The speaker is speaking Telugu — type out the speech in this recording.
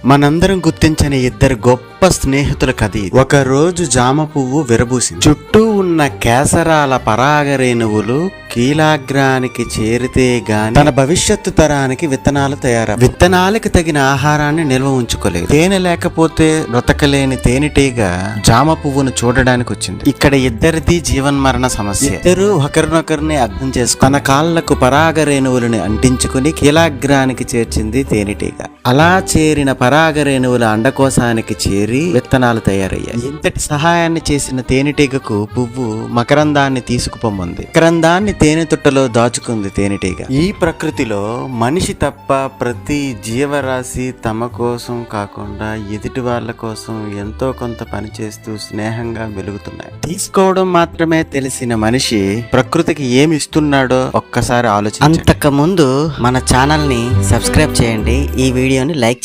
మనందరం గుర్తించని ఇద్దరు గొప్ప స్నేహితుల కథ ఇది. ఒక రోజు జామ పువ్వు విరబూసింది. చుట్టూ ఉన్న కేసరాల పరాగరేణువులు కీలాగ్రానికి చేరితే గాని తన భవిష్యత్తు తరానికి విత్తనాలు తయారవు. విత్తనాలకి తగిన ఆహారాన్ని నిల్వ ఉంచుకోలేదు. తేనె లేకపోతే బ్రతకలేని తేనెటీగ జామ పువ్వును చూడడానికి వచ్చింది. ఇక్కడ ఇద్దరిది జీవన్మరణ సమస్య. ఇద్దరు ఒకరినొకరిని అర్థం చేసుకుని తన కాళ్లకు పరాగరేణువులను అంటించుకుని కీలాగ్రానికి చేర్చింది తేనెటీగ. అలా చేరిన పరాగరేణువుల అండకోశానికి చేరి విత్తనాలు తయారయ్యాయి. ఇంతటి సహాయాన్ని చేసిన తేనెటీగకు పువ్వు మకరందాన్ని తీసుకుపోమంది. మకరందాన్ని తేనె తుట్టలో దాచుకుంది తేనెటీగ. ఈ ప్రకృతిలో మనిషి తప్ప ప్రతి జీవరాశి తమ కోసం కాకుండా ఎదుటి వాళ్ళ కోసం ఎంతో కొంత పని చేస్తూ స్నేహంగా వెలుగుతున్నాయి. తీసుకోవడం మాత్రమే తెలిసిన మనిషి ప్రకృతికి ఏమి ఇస్తున్నాడో ఒక్కసారి ఆలోచించండి. అంతకు ముందు మన ఛానల్ ని సబ్స్క్రైబ్ చేయండి, ఈ వీడియోని లైక్ చేయండి.